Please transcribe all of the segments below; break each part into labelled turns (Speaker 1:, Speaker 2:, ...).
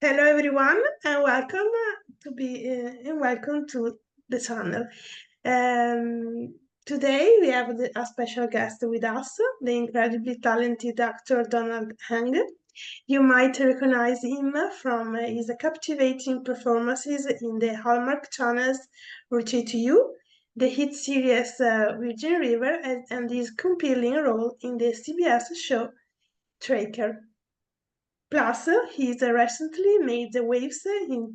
Speaker 1: Hello everyone and welcome to the channel. Today we have a special guest with us, the incredibly talented actor Donald Heng. You might recognize him from his captivating performances in the Hallmark channels Rotate to You, the hit series Virgin River, and his compelling role in the CBS show Tracker. Plus, he's recently made the waves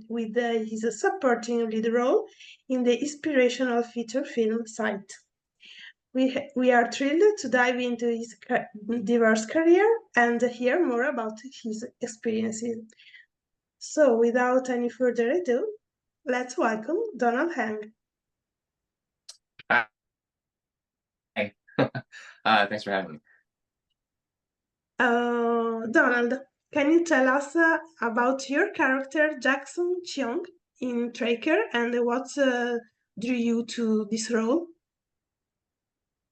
Speaker 1: with his supporting lead role in the inspirational feature film Sight. We are thrilled to dive into his diverse career and hear more about his experiences. So, without any further ado, let's welcome Donald Heng.
Speaker 2: Hi. Thanks for having me.
Speaker 1: Donald, can you tell us about your character Jackson Cheong in Tracker and what drew you to this role?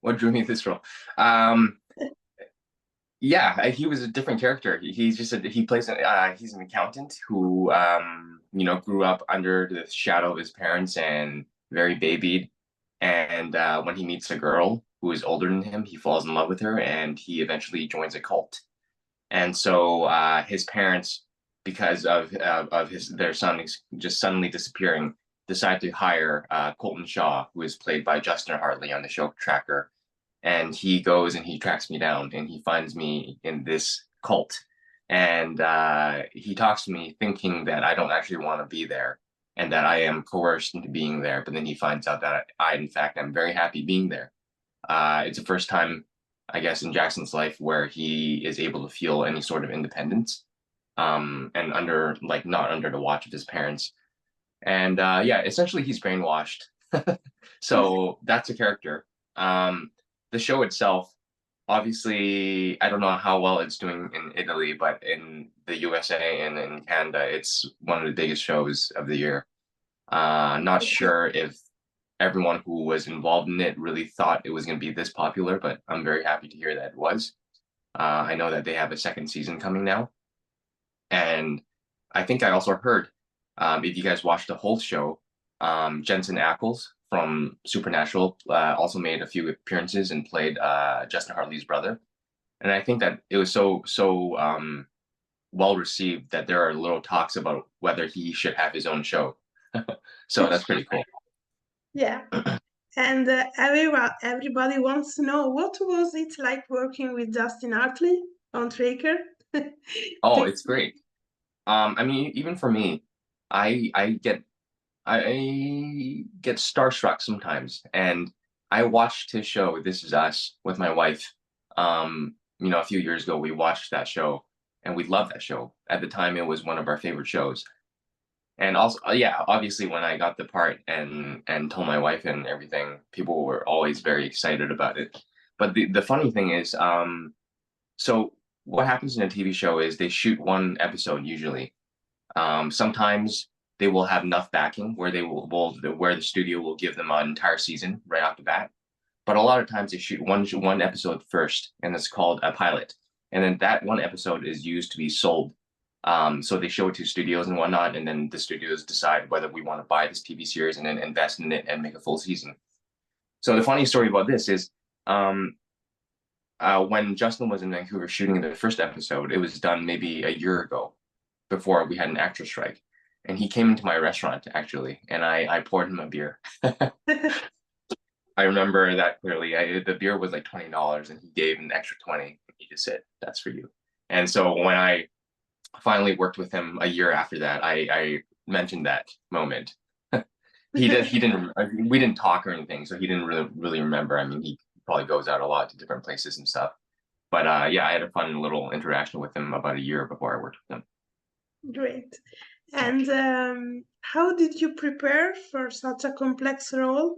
Speaker 2: What drew me to this role? Um, yeah, he was a different character. He plays he's an accountant who grew up under the shadow of his parents and very babied. And when he meets a girl who is older than him, he falls in love with her, and he eventually joins a cult. And so his parents, because of their son just suddenly disappearing, decide to hire Colton Shaw, who is played by Justin Hartley on the show Tracker. And he goes and he tracks me down, and he finds me in this cult. And he talks to me thinking that I don't actually want to be there and that I am coerced into being there. But then he finds out that in fact, I'm very happy being there. It's the first time, I guess, in Jackson's life where he is able to feel any sort of independence, and not under the watch of his parents. And yeah, essentially he's brainwashed. So that's a character. The show itself, obviously, I don't know how well it's doing in Italy, but in the USA and in Canada, it's one of the biggest shows of the year. Not sure if everyone who was involved in it really thought it was going to be this popular, but I'm very happy to hear that it was. I know that they have a second season coming now. And I think I also heard, if you guys watched the whole show, Jensen Ackles from Supernatural also made a few appearances and played Justin Hartley's brother. And I think that it was so well received that there are little talks about whether he should have his own show. So that's pretty cool.
Speaker 1: Yeah, and everybody wants to know what was it like working with Justin Hartley on Tracker?
Speaker 2: Oh, it's great. I mean, even for me, I I get I get starstruck sometimes, and I watched his show This Is Us with my wife. A few years ago, we watched that show, and we loved that show. At the time, it was one of our favorite shows. And also, yeah, obviously, when I got the part and told my wife and everything, people were always very excited about it. But the funny thing is, so what happens in a TV show is they shoot one episode usually. Sometimes they will have enough backing where where the studio will give them an entire season right off the bat. But a lot of times they shoot one episode first, and it's called a pilot. And then that one episode is used to be sold. So they show it to studios and whatnot, and then the studios decide whether we want to buy this TV series and then invest in it and make a full season. So the funny story about this is, when Justin was in Vancouver shooting the first episode, it was done maybe a year ago before we had an actor strike. And he came into my restaurant actually, and I poured him a beer. I remember that clearly. The beer was like $20, and he gave an extra 20. He just said, "That's for you." And so when I finally worked with him a year after that, I mentioned that moment. He didn't we didn't talk or anything, so he didn't really remember. I mean, he probably goes out a lot to different places and stuff. But yeah, I had a fun little interaction with him about a year before I worked with him.
Speaker 1: Great. And how did you prepare for such a complex role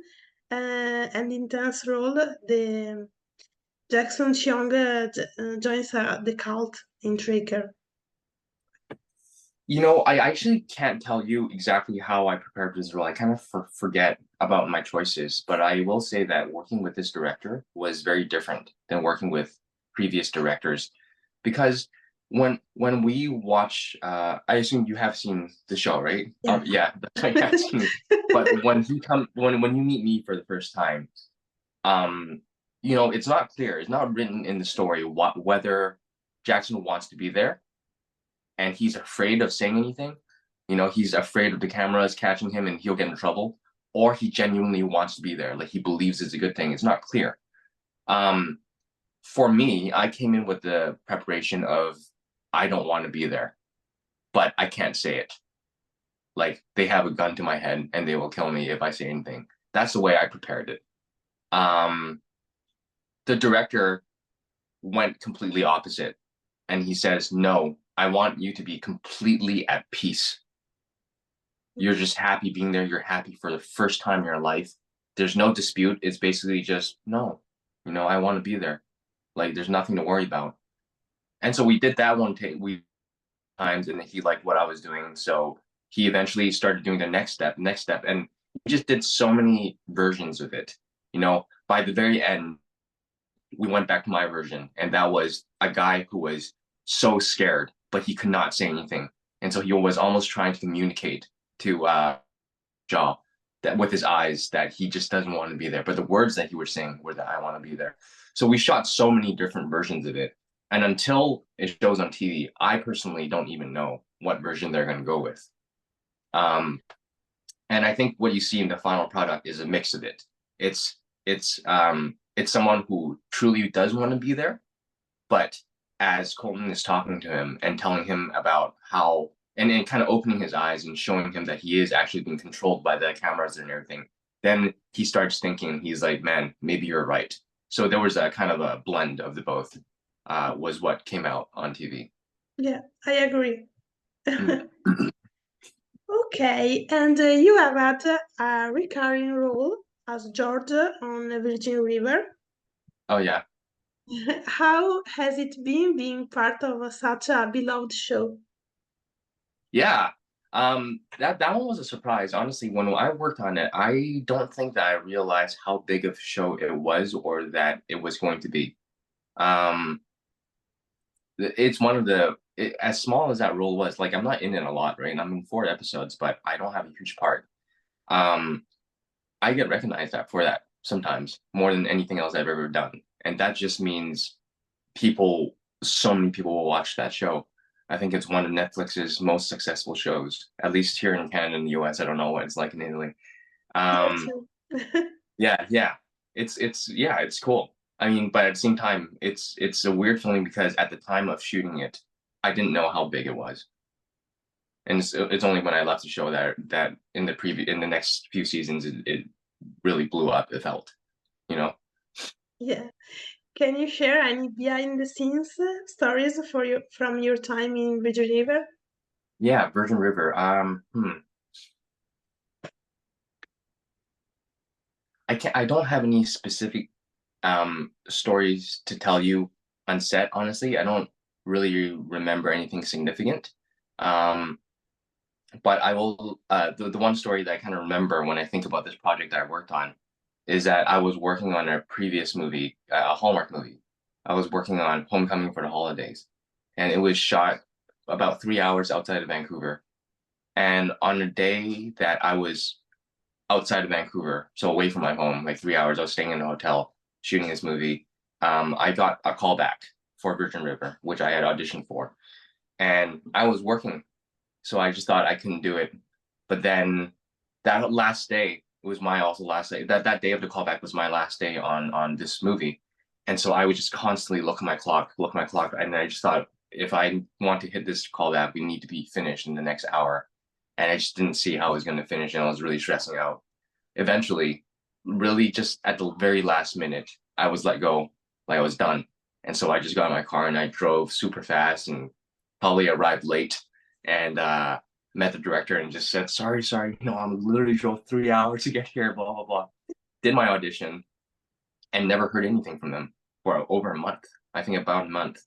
Speaker 1: and intense role? The Jackson Cheong joins the cult in Tracker.
Speaker 2: I actually can't tell you exactly how I prepared for this role. I kind of forget about my choices, but I will say that working with this director was very different than working with previous directors because when we watch, I assume you have seen the show, right?
Speaker 1: Yeah.
Speaker 2: Yeah, that's why you have seen it. But when you meet me for the first time, it's not clear. It's not written in the story whether Jackson wants to be there and he's afraid of saying anything. He's afraid of the cameras catching him and he'll get in trouble, or he genuinely wants to be there, like he believes it's a good thing. It's not clear. Um, for me, I came in with the preparation of I don't want to be there, but I can't say it. Like they have a gun to my head and they will kill me if I say anything. That's the way I prepared it. Um, the director went completely opposite, and he says, "No, I want you to be completely at peace. You're just happy being there. You're happy for the first time in your life. There's no dispute. It's basically just no. I want to be there. Like there's nothing to worry about." And so we did that one take we times, and he liked what I was doing. So he eventually started doing the next step, and we just did so many versions of it. By the very end, we went back to my version, and that was a guy who was so scared, but he could not say anything, and so he was almost trying to communicate to Jaw that with his eyes that he just doesn't want to be there, but the words that he was saying were that I want to be there. So we shot so many different versions of it, and until it shows on TV, I personally don't even know what version they're going to go with. Um, and I think what you see in the final product is a mix of it. It's someone who truly does want to be there, but as Colton is talking to him and telling him about how and kind of opening his eyes and showing him that he is actually being controlled by the cameras and everything, then he starts thinking, he's like, man, maybe you're right. So there was a kind of a blend of the both, was what came out on TV.
Speaker 1: Yeah, I agree.
Speaker 2: Mm.
Speaker 1: Okay, and you have had a recurring role as George on Virgin River.
Speaker 2: Oh yeah.
Speaker 1: How has it been being part of such a beloved show?
Speaker 2: Yeah. That one was a surprise. Honestly, when I worked on it, I don't think that I realized how big of a show it was or that it was going to be. Um, it's one of as small as that role was, like I'm not in it a lot, right? I'm in 4 episodes, but I don't have a huge part. Um, I get recognized for that sometimes more than anything else I've ever done. And that just means so many people will watch that show. I think it's one of Netflix's most successful shows, at least here in Canada and the US. I don't know what it's like in Italy.
Speaker 1: Yeah,
Speaker 2: Um,
Speaker 1: too.
Speaker 2: yeah. It's cool. I mean, but at the same time, it's a weird feeling because at the time of shooting it, I didn't know how big it was. And it's only when I left the show that in the next few seasons it really blew up, it felt, you know?
Speaker 1: Yeah. Can you share any behind the scenes stories from your time in Virgin River?
Speaker 2: Yeah, Virgin River. I don't have any specific stories to tell you on set, honestly. I don't really remember anything significant. Um, but I will the one story that I kind of remember when I think about this project that I worked on is that I was working on a previous movie, a Hallmark movie. I was working on Homecoming for the Holidays, and it was shot about 3 hours outside of Vancouver. And on a day that I was outside of Vancouver, so away from my home, like 3 hours. I was staying in a hotel shooting this movie. I got a call back for Virgin River, which I had auditioned for, and I was working, so I just thought I couldn't do it. But then that last day was my also last day. That day of the callback was my last day on this movie, and so I would just constantly look at my clock, and I just thought if I want to hit this callback, we need to be finished in the next hour. And I just didn't see how I was going to finish, and I was really stressing out. Eventually, really just at the very last minute, I was let go, like I was done. And so I just got in my car and I drove super fast and probably arrived late and met the director and just said, sorry, I literally drove 3 hours to get here, blah, blah, blah. Did my audition and never heard anything from them for over a month. I think about a month.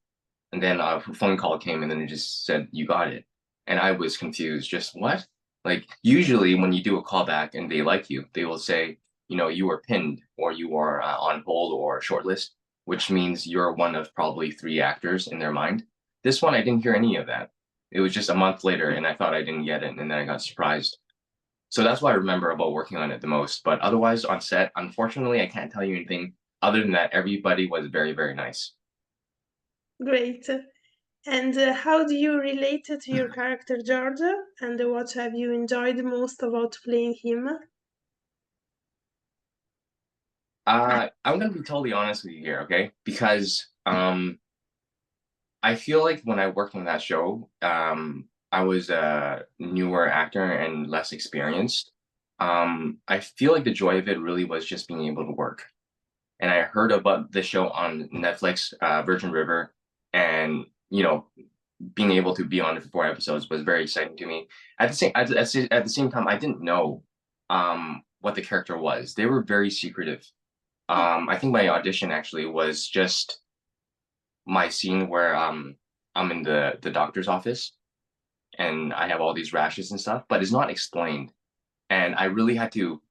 Speaker 2: And then a phone call came and then it just said, you got it. And I was confused, just what? Like usually when you do a callback and they like you, they will say, you were pinned or you are on hold or shortlist, which means you're one of probably 3 actors in their mind. This one, I didn't hear any of that. It was just a month later, and I thought I didn't get it, and then I got surprised. So that's what I remember about working on it the most. But otherwise, on set, unfortunately, I can't tell you anything other than that everybody was very, very nice.
Speaker 1: Great. And how do you relate to your character George? And what have you enjoyed most about playing him?
Speaker 2: I'm gonna be totally honest with you here, okay? Because I feel like when I worked on that show, I was a newer actor and less experienced. I feel like the joy of it really was just being able to work. And I heard about the show on Netflix, Virgin River, and being able to be on it for 4 episodes was very exciting to me. At the same time, I didn't know what the character was. They were very secretive. I think my audition actually was just my scene where I'm in the doctor's office and I have all these rashes and stuff, but it's not explained. And I really had to,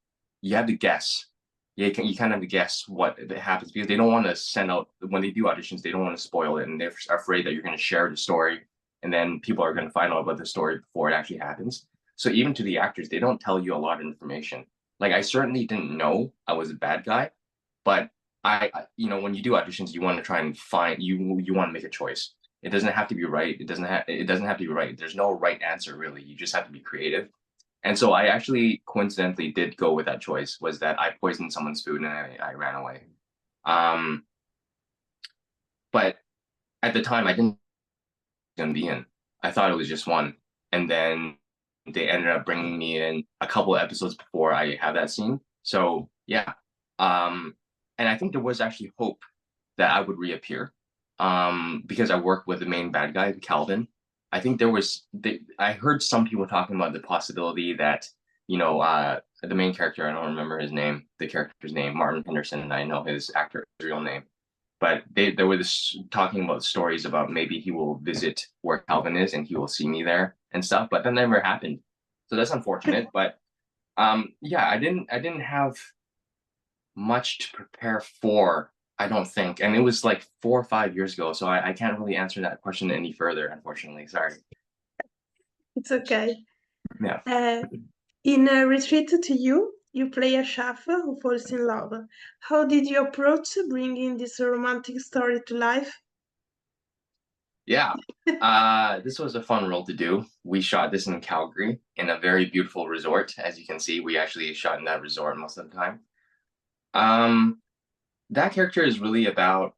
Speaker 2: you have to guess. You kind of guess what happens because they don't want to send out, when they do auditions, they don't want to spoil it. And they're afraid that you're going to share the story and then people are going to find out about the story before it actually happens. So even to the actors, they don't tell you a lot of information. Like I certainly didn't know I was a bad guy, but when you do auditions, you want to try and find, you want to make a choice. It doesn't have to be right. It doesn't have to be right. There's no right answer really. You just have to be creative. And so I actually coincidentally did go with that choice, was that I poisoned someone's food and I ran away. Um, but at the time I didn't gonna be in. I thought it was just one. And then they ended up bringing me in a couple of episodes before I had that scene. So yeah. Um, and I think there was actually hope that I would reappear. Because I worked with the main bad guy, Calvin. I think I heard some people talking about the possibility that, the main character, I don't remember his name, the character's name, Martin Henderson, and I know his actor's real name. But they were talking about stories about maybe he will visit where Calvin is and he will see me there and stuff, but that never happened. So that's unfortunate. But yeah, I didn't have much to prepare for, I don't think. And it was like 4 or 5 years ago, so I can't really answer that question any further, unfortunately. Sorry.
Speaker 1: It's okay.
Speaker 2: Yeah.
Speaker 1: In Retreat to You, you play a chef who falls in love. How did you approach bringing this romantic story to life?
Speaker 2: Yeah. This was a fun role to do. We shot this in Calgary in a very beautiful resort. As you can see, we actually shot in that resort most of the time. Um, that character is really about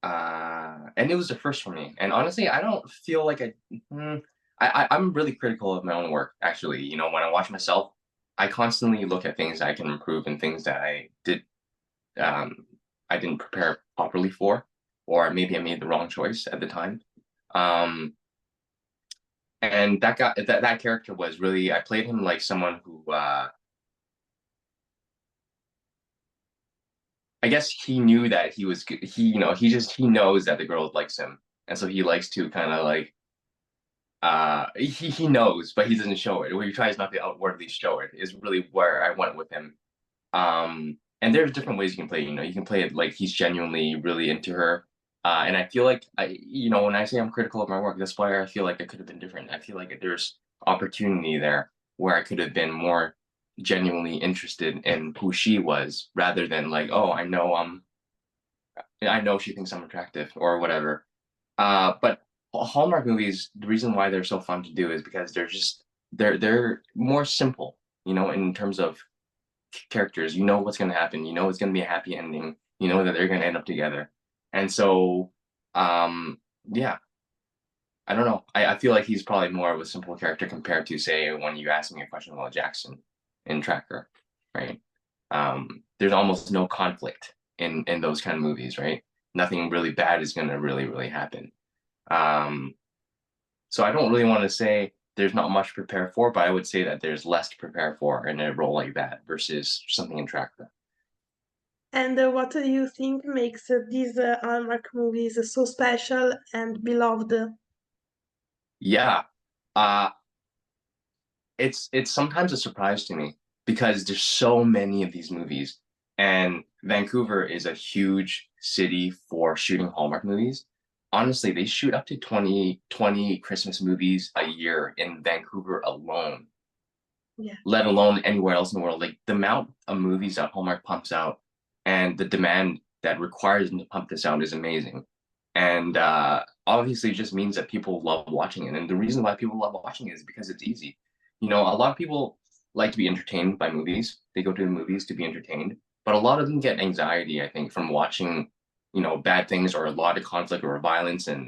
Speaker 2: and it was the first for me. And honestly, I don't feel like I'm really critical of my own work, actually. When I watch myself, I constantly look at things I can improve and things that um, I didn't prepare properly for, or maybe I made the wrong choice at the time. Um, and that character was really, I played him like someone who, I guess he knew that he was good. He knows that the girl likes him. And so he likes to kind of like, he knows, but he doesn't show it. Or he tries not to outwardly show it is really where I went with him. And there's different ways you can play. You can play it like he's genuinely really into her. And I feel like when I say I'm critical of my work, that's why I feel like it could have been different. I feel like there's opportunity there where I could have been more genuinely interested in who she was, rather than like, oh, I know she thinks I'm attractive or whatever. But Hallmark movies, the reason why they're so fun to do is because they're more simple, in terms of characters. You know what's going to happen. You know it's going to be a happy ending. You know that they're going to end up together. And so, yeah, I don't know. I feel like he's probably more of a simple character compared to, say, when you ask me a question about Jackson in Tracker, right? There's almost no conflict in those kind of movies, right? Nothing really bad is going to really, really happen. Um, so I don't really want to say there's not much to prepare for, but I would say that there's less to prepare for in a role like that versus something in Tracker.
Speaker 1: And what do you think makes these Hallmark movies so special and beloved?
Speaker 2: Yeah. Uh, it's sometimes a surprise to me because there's so many of these movies, and Vancouver is a huge city for shooting Hallmark movies. honestly, they shoot up to 20 Christmas movies a year in Vancouver alone,
Speaker 1: Yeah.
Speaker 2: let alone anywhere else in the world. Like the amount of movies that Hallmark pumps out and the demand that requires them to pump this out is amazing. And obviously, it just means that people love watching it. And the reason why people love watching it is because it's easy. You know, a lot of people like to be entertained by movies. They go to the movies to be entertained, but a lot of them get anxiety, I think, from watching, you know, bad things or a lot of conflict or violence and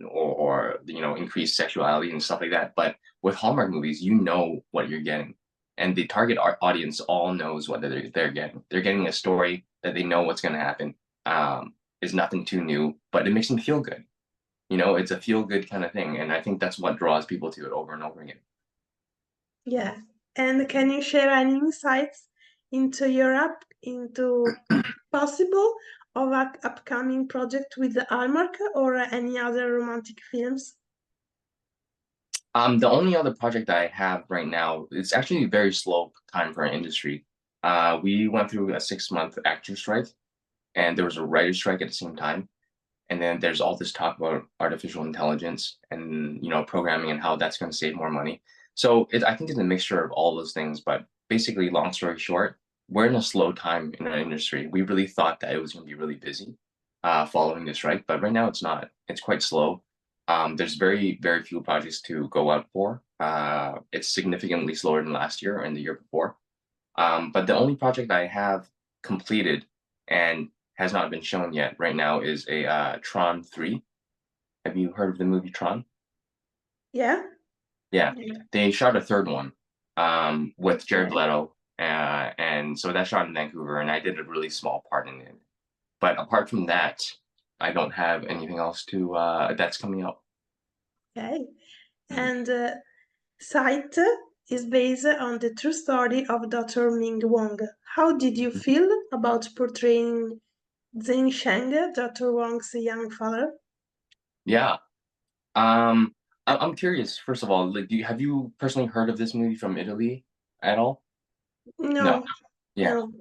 Speaker 2: or you know, increased sexuality and stuff like that. But with Hallmark movies, you know what you're getting, and the target audience all knows what they're getting. They're getting a story that they know what's going to happen. Is nothing too new, but it makes them feel good. You know, it's a feel good kind of thing, and I think that's what draws people to it over and over again.
Speaker 1: Yeah. And can you share any insights into Europe, into possible of upcoming project with the Hallmark or any other romantic films?
Speaker 2: The only other project that I have right now, it's actually a very slow time for our industry. We went through a 6 month actor strike, and there was a writer strike at the same time. And then there's all this talk about artificial intelligence and, you know, programming and how that's going to save more money. So I think it's a mixture of all those things. But basically, long story short, we're in a slow time in our industry. We really thought that it was going to be really busy following the strike, but right now it's not. It's quite slow. There's very few projects to go out for. It's significantly slower than last year and the year before. But the only project I have completed and has not been shown yet right now is a Tron 3. Have you heard of the movie Tron?
Speaker 1: Yeah.
Speaker 2: Yeah, they shot a third one with Jared
Speaker 1: Okay.
Speaker 2: Leto, and so that shot in Vancouver, and I did a really small part in it. But apart from that, I don't have anything else to that's coming out.
Speaker 1: Okay.
Speaker 2: Mhm.
Speaker 1: And Sight is based on the true story of Dr. Ming Wong. How did you feel about portraying Zheng Sheng, Dr. Wong's young father?
Speaker 2: Yeah. I'm curious. First of all, like, have you personally heard of this movie from Italy at all? No.
Speaker 1: No,
Speaker 2: Yeah.
Speaker 1: no.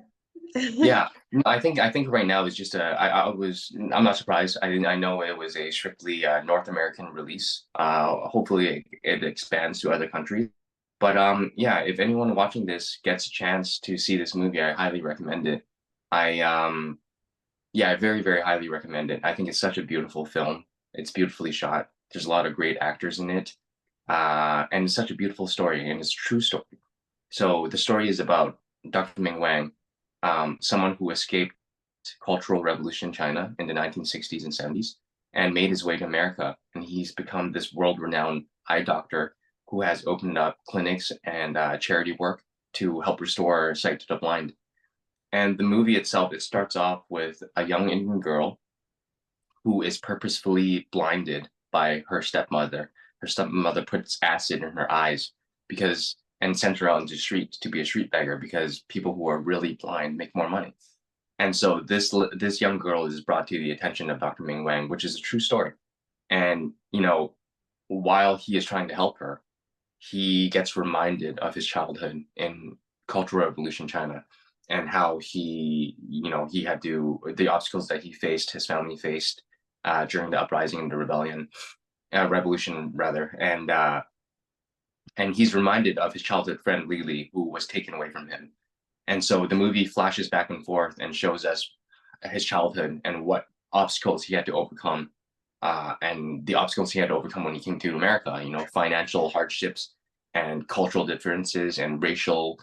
Speaker 2: Yeah, no, I think right now it's just I'm not surprised. I know it was a strictly North American release. Hopefully it expands to other countries. But yeah, if anyone watching this gets a chance to see this movie, I highly recommend it. I Yeah, I very highly recommend it. I think it's such a beautiful film. It's beautifully shot. There's a lot of great actors in it. And it's such a beautiful story, and it's a true story. So the story is about Dr. Ming Wang, someone who escaped Cultural Revolution China in the 1960s and 70s and made his way to America. And he's become this world-renowned eye doctor who has opened up clinics and charity work to help restore sight to the blind. And the movie itself, it starts off with a young Indian girl who is purposefully blinded by her stepmother. Her stepmother puts acid in her eyes because and sends her out into the streets to be a street beggar because people who are really blind make more money. And so this young girl is brought to the attention of Dr. Ming Wang, which is a true story. And you know, while he is trying to help her, he gets reminded of his childhood in Cultural Revolution China and how he had to the obstacles that he faced, his family faced during the uprising and the revolution rather, and he's reminded of his childhood friend Lily, who was taken away from him. And so the movie flashes back and forth and shows us his childhood and what obstacles he had to overcome, and the obstacles he had to overcome when he came to America. You know, financial hardships and cultural differences and racial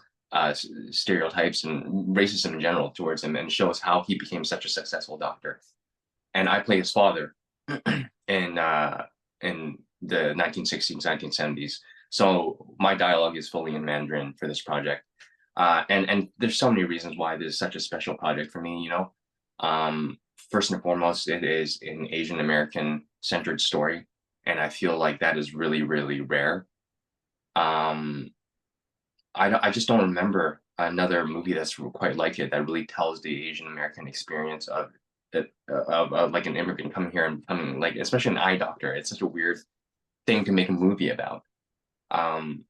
Speaker 2: stereotypes and racism in general towards him, and shows how he became such a successful doctor. And I play his father in the 1960s, 1970s. So my dialogue is fully in Mandarin for this project. And there's so many reasons why this is such a special project for me, you know. First and foremost, it is an Asian American centered story, and I feel like that is really rare. Um, I just don't remember another movie that's quite like it that really tells the Asian American experience of like an immigrant coming here and becoming like, especially an eye doctor. It's such a weird thing to make a movie about. Um,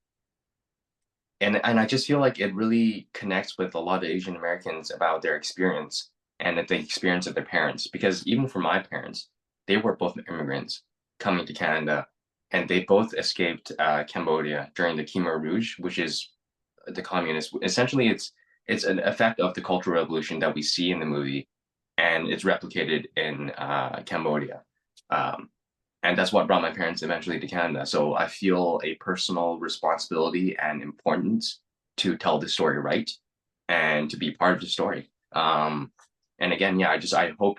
Speaker 2: and I just feel like it really connects with a lot of Asian Americans about their experience and the experience of their parents. Because even for my parents, they were both immigrants coming to Canada, and they both escaped Cambodia during the Khmer Rouge, which is the communist. Essentially, it's an effect of the Cultural Revolution that we see in the movie, and it's replicated in Cambodia. And that's what brought my parents eventually to Canada. So I feel a personal responsibility and importance to tell the story right and to be part of the story. And again, yeah, I hope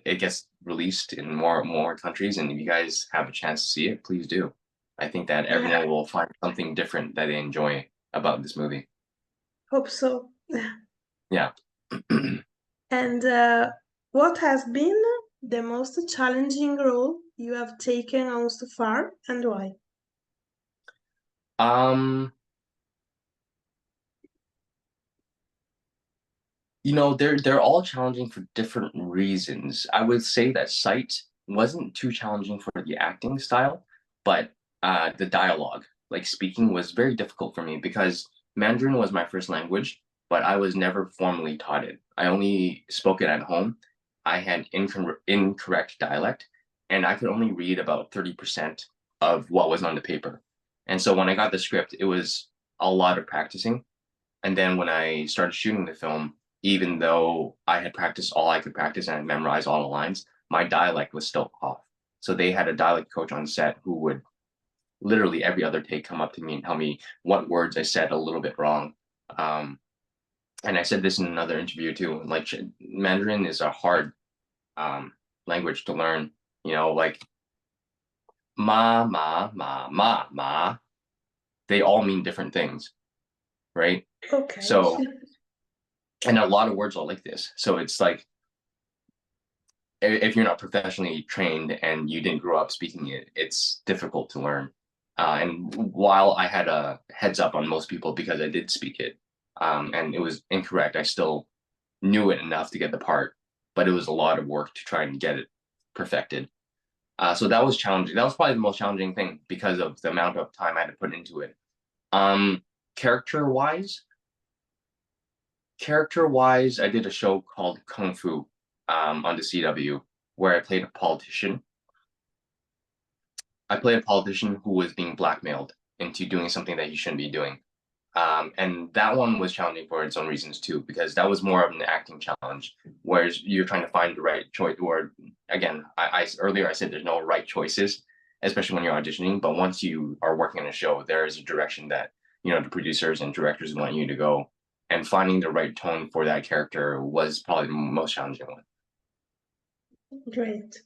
Speaker 2: it gets released in more countries. And if you guys have a chance to see it, please do. I think that everyone will find something different that they enjoy about this movie.
Speaker 1: Hope so.
Speaker 2: Yeah.
Speaker 1: And what has been the most challenging role you have taken on so far, and why?
Speaker 2: You know, they're all challenging for different reasons. I would say that Sight wasn't too challenging for the acting style, but the dialogue, like speaking, was very difficult for me because Mandarin was my first language, but I was never formally taught it. I only spoke it at home. I had incorrect dialect, and I could only read about 30% of what was on the paper. And so when I got the script, it was a lot of practicing. And then when I started shooting the film, even though I had practiced all I could practice and I memorized all the lines, my dialect was still off. So they had a dialect coach on set who would literally every other take come up to me and tell me what words I said a little bit wrong. And I said this in another interview too. Like Mandarin is a hard language to learn. You know, like ma. They all mean different things, right?
Speaker 1: Okay.
Speaker 2: So, and a lot of words are like this. So it's like if you're not professionally trained and you didn't grow up speaking it, it's difficult to learn. And while I had a heads up on most people because I did speak it, and it was incorrect, I still knew it enough to get the part, but it was a lot of work to try and get it perfected. So that was challenging. That was probably the most challenging thing because of the amount of time I had to put into it. Character-wise, I did a show called Kung Fu on the CW where I played a politician. I played a politician who was being blackmailed into doing something that he shouldn't be doing. And that one was challenging for its own reasons too, because that was more of an acting challenge, whereas you're trying to find the right choice. Or again, I earlier I said there's no right choices, especially when you're auditioning. But once you are working on a show, there is a direction that the producers and directors want you to go, and finding the right tone for that character was probably the most challenging one.
Speaker 1: Great.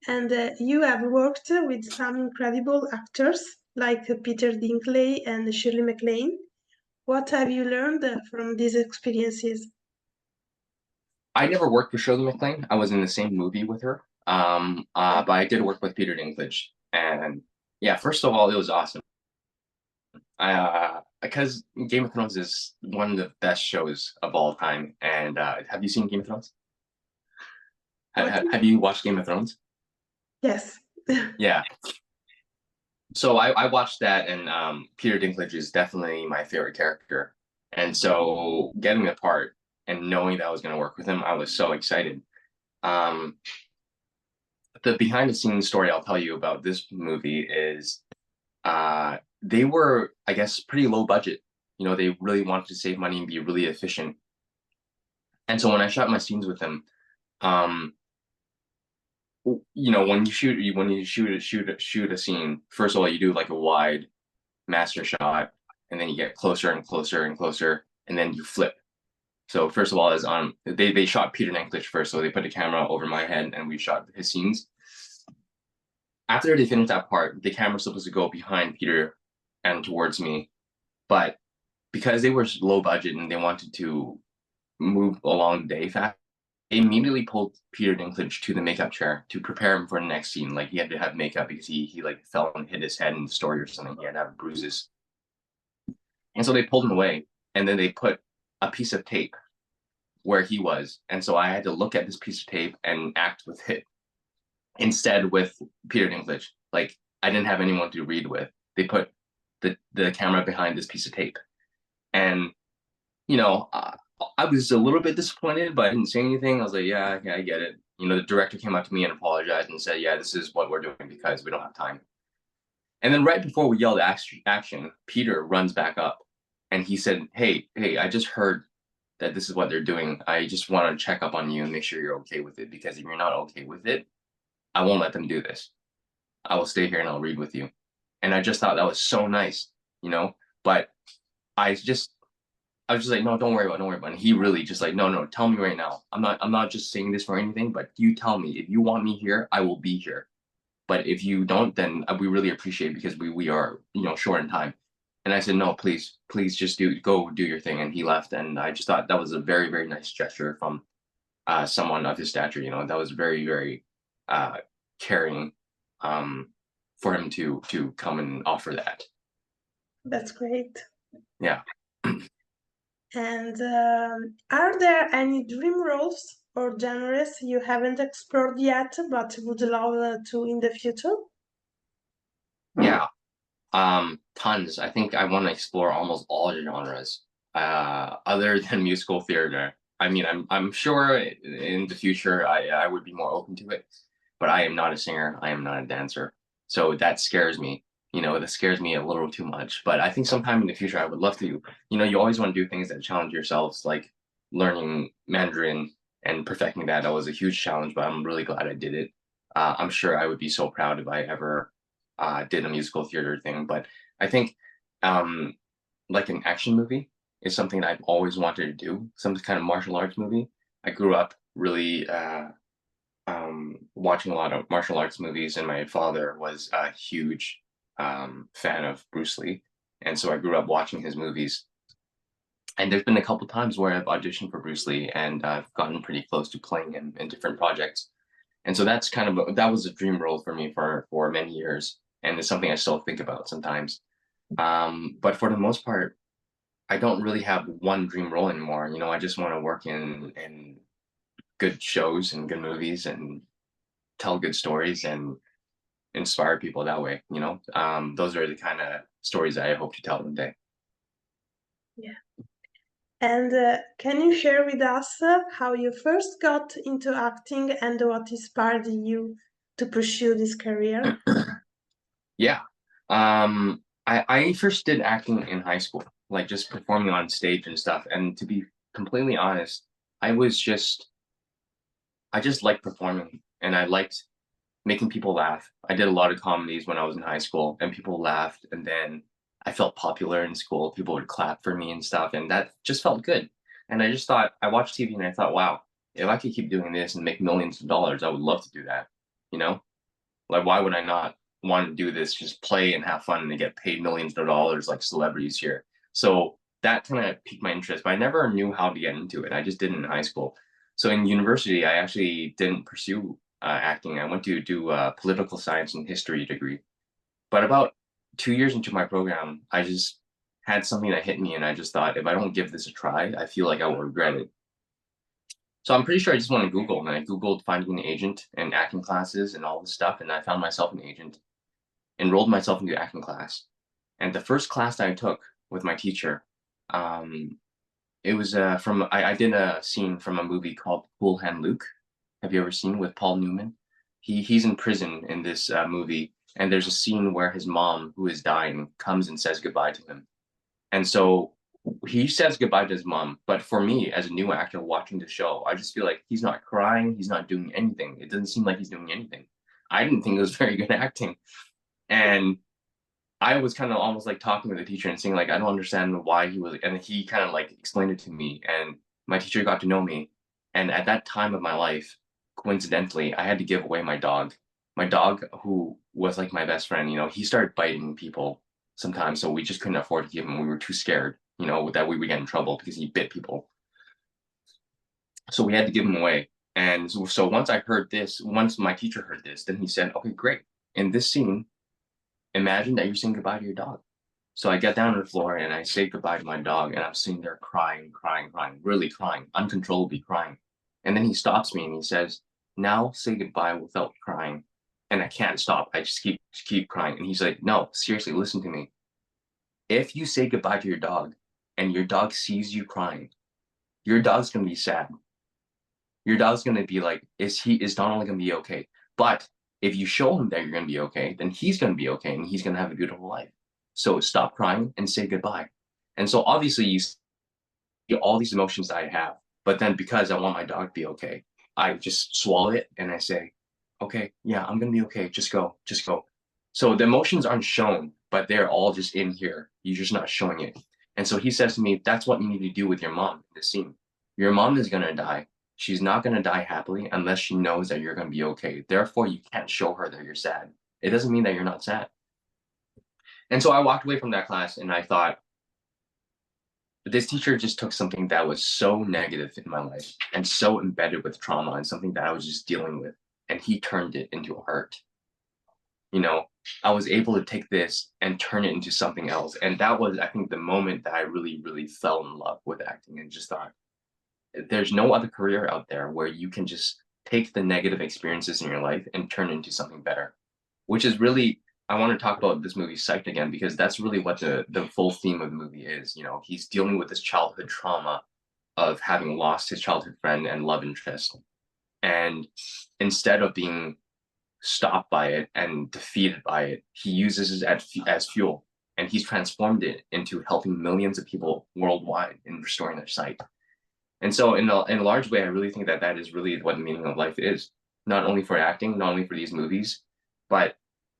Speaker 1: And you have worked with some incredible actors like Peter Dinklage and Shirley MacLaine. What have you learned from these experiences?
Speaker 2: I never worked with Shirley MacLaine. I was in the same movie with her. But I did work with Peter Dinklage, and yeah, first of all, it was awesome. Because Game of Thrones is one of the best shows of all time. And have you seen Game of Thrones? Have you watched Game of Thrones?
Speaker 1: Yes.
Speaker 2: Yeah. So I watched that, and Peter Dinklage is definitely my favorite character. And so getting the part and knowing that I was going to work with him, I was so excited. The behind the scenes story I'll tell you about this movie is they were, I guess, pretty low budget. They really wanted to save money and be really efficient. And so when I shot my scenes with them, when you shoot a scene, first of all, you do like a wide master shot, and then you get closer and closer and closer, and then you flip. So first of all, is they shot Peter Dinklage first, so they put a camera over my head and we shot his scenes. After they finished that part, the camera's supposed to go behind Peter and towards me, but because they were low budget and they wanted to move along the day fast, they immediately pulled Peter Dinklage to the makeup chair to prepare him for the next scene. Like he had to have makeup because he like fell and hit his head in the story or something. He had to have bruises. And so they pulled him away, and then they put a piece of tape where he was. And so I had to look at this piece of tape and act with it instead with Peter Dinklage. Like I didn't have anyone to read with. They put the camera behind this piece of tape. And, I was a little bit disappointed, but I didn't say anything. I was like, yeah, I get it. You know, the director came up to me and apologized and said, yeah, this is what we're doing because we don't have time. And then right before we yelled action, Peter runs back up and he said, hey, I just heard that this is what they're doing. I just want to check up on you and make sure you're okay with it, because if you're not okay with it, I won't let them do this. I will stay here and I'll read with you. And I just thought that was so nice, you know, but I was just like, no, don't worry about it, don't worry about it. And he really just like, no, tell me right now. I'm not just saying this for anything, but you tell me. If you want me here, I will be here. But if you don't, then we really appreciate it, because we are, you know, short in time. And I said, no, please just go do your thing. And he left. And I just thought that was a very, very nice gesture from someone of his stature. You know, that was very, very caring for him to come and offer that.
Speaker 1: That's great.
Speaker 2: Yeah.
Speaker 1: And are there any dream roles or genres you haven't explored yet but would love to in the future?
Speaker 2: Yeah. Tons. I think I want to explore almost all genres, other than musical theater. I mean, I'm sure in the future I would be more open to it, but I am not a singer. I am not a dancer, so that scares me. You know, that scares me a little too much. But I think sometime in the future I would love to. You know, you always want to do things that challenge yourselves, like learning Mandarin and perfecting that. That was a huge challenge, but I'm really glad I did it. I'm sure I would be so proud if I ever did a musical theater thing. But I think um, like an action movie is something that I've always wanted to do, some kind of martial arts movie. I grew up really watching a lot of martial arts movies, and my father was a huge fan of Bruce Lee. And so I grew up watching his movies. And there's been a couple times where I've auditioned for Bruce Lee and I've gotten pretty close to playing him in different projects. And so that's kind of that was a dream role for me for many years, and it's something I still think about sometimes. But for the most part, I don't really have one dream role anymore. You know, I just want to work in good shows and good movies and tell good stories and inspire people that way. You know, those are the kind of stories that I hope to tell one day.
Speaker 1: Yeah. And can you share with us how you first got into acting and what inspired you to pursue this career?
Speaker 2: Yeah. I first did acting in high school, like just performing on stage and stuff. And to be completely honest, I just liked performing and I liked making people laugh. I did a lot of comedies when I was in high school and people laughed, and then I felt popular in school. People would clap for me and stuff, and that just felt good. And I just thought, I watched TV and I thought, wow, if I could keep doing this and make millions of dollars, I would love to do that. You know? Like, why would I not want to do this, just play and have fun and get paid millions of dollars like celebrities here? So that kind of piqued my interest, but I never knew how to get into it. I just did it in high school. So in university, I actually didn't pursue acting. I went to do a political science and history degree. But about 2 years into my program, I just had something that hit me, and I just thought, if I don't give this a try, I feel like I will regret it. So I'm pretty sure I just went to Google, and I Googled finding an agent and acting classes and all this stuff, and I found myself an agent, enrolled myself into acting class. And the first class that I took with my teacher, um, it was I did a scene from a movie called Cool Hand Luke. Have you ever seen, with Paul Newman? He's in prison in this movie, and there's a scene where his mom, who is dying, comes and says goodbye to him. And so he says goodbye to his mom. But for me, as a new actor watching the show, I just feel like he's not crying, he's not doing anything. It doesn't seem like he's doing anything. I didn't think it was very good acting. And I was kind of almost like talking with the teacher and saying, like, I don't understand why he was, and he kind of like explained it to me. And my teacher got to know me. And at that time of my life, coincidentally, I had to give away my dog. My dog, who was like my best friend, you know, he started biting people sometimes, so we just couldn't afford to give him. We were too scared, you know, that we would get in trouble because he bit people. So we had to give him away. And so once once my teacher heard this, then he said, okay, great. In this scene, imagine that you're saying goodbye to your dog. So I get down on the floor and I say goodbye to my dog, and I'm sitting there crying, really crying, uncontrollably crying. And then he stops me and he says, now say goodbye without crying. And I can't stop. I just keep crying. And he's like, no, seriously, listen to me. If you say goodbye to your dog and your dog sees you crying, your dog's gonna be sad. your dog's gonna be like, is Donald gonna be okay? But if you show him that you're gonna be okay, then he's gonna be okay and he's gonna have a beautiful life. So stop crying and say goodbye. And so obviously you see all these emotions that I have, but then because I want my dog to be okay, I just swallow it and I say, okay, yeah, I'm gonna be okay. Just go, just go. So the emotions aren't shown, but they're all just in here. You're just not showing it. And so he says to me, that's what you need to do with your mom in this scene. Your mom is gonna die. She's not gonna die happily unless she knows that you're gonna be okay. Therefore, you can't show her that you're sad. It doesn't mean that you're not sad. And so I walked away from that class and I thought, this teacher just took something that was so negative in my life and so embedded with trauma and something that I was just dealing with, and he turned it into art. You know, I was able to take this and turn it into something else. And that was, I think, the moment that I really, really fell in love with acting and just thought, there's no other career out there where you can just take the negative experiences in your life and turn it into something better, which is really, I want to talk about this movie Psyched again, because that's really what the full theme of the movie is. You know, he's dealing with this childhood trauma of having lost his childhood friend and love interest. And instead of being stopped by it and defeated by it, he uses it as fuel, and he's transformed it into helping millions of people worldwide in restoring their sight. And so in a large way, I really think that that is really what the meaning of life is, not only for acting, not only for these movies, but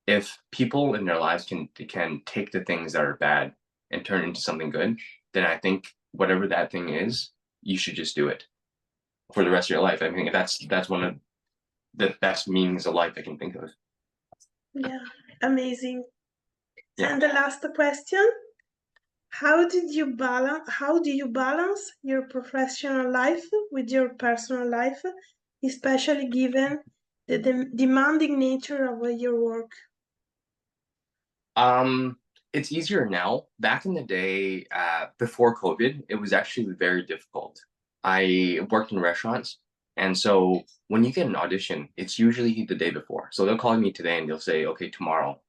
Speaker 2: if people in their lives can take the things that are bad and turn it into something good, then I think whatever that thing is, you should just do it for the rest of your life. I mean, that's one of the best meanings of life I can think of.
Speaker 1: Yeah, amazing.
Speaker 2: Yeah.
Speaker 1: And the last question, how do you balance your professional life with your personal life, especially given the demanding nature of your work?
Speaker 2: It's easier now. Back in the day, before COVID, it was actually very difficult. I worked in restaurants, and so when you get an audition, it's usually the day before. So they'll call me today and they'll say, okay, tomorrow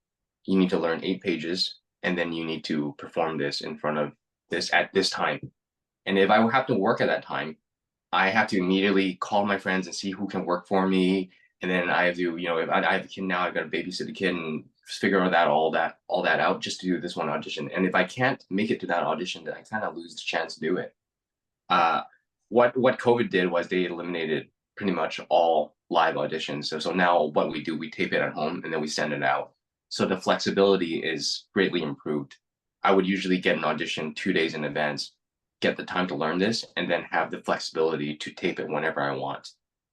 Speaker 2: you need to learn 8 pages, and then you need to perform this in front of this at this time. And if I have to work at that time, I have to immediately call my friends and see who can work for me. And then I have to, you know, if I have a kid now, I've got to babysit a kid and figure all that out just to do this one audition. And if I can't make it to that audition, then I kind of lose the chance to do it. What COVID did was they eliminated pretty much all live auditions. So now what we do, we tape it at home and then we send it out. So the flexibility is greatly improved. I would usually get an audition 2 days in advance, get the time to learn this, and then have the flexibility to tape it whenever I want.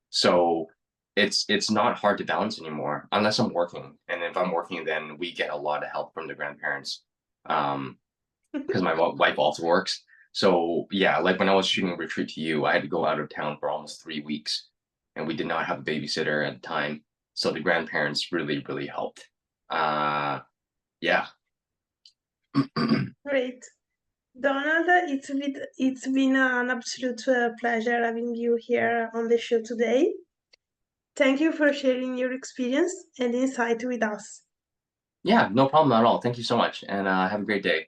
Speaker 2: So it's not hard to balance anymore unless I'm working. And if I'm working, then we get a lot of help from the grandparents, because my wife also works. So yeah, like when I was shooting Retreat to You, I had to go out of town for almost 3 weeks, and we did not have a babysitter at the time. So the grandparents really, really helped. Yeah.
Speaker 1: Great. Donald, it's been an absolute pleasure having you here on the show today. Thank you for sharing your experience and insight with us.
Speaker 2: Yeah, no problem at all. Thank you so much, and have a great day.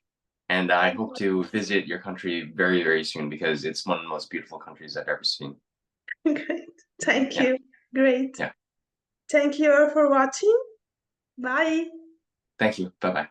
Speaker 2: And I hope to visit your country very, very soon because it's one of the most beautiful countries I've ever seen.
Speaker 1: Great. Thank
Speaker 2: Yeah.
Speaker 1: you. Great.
Speaker 2: Yeah.
Speaker 1: Thank you all for watching. Bye.
Speaker 2: Thank you. Bye-bye.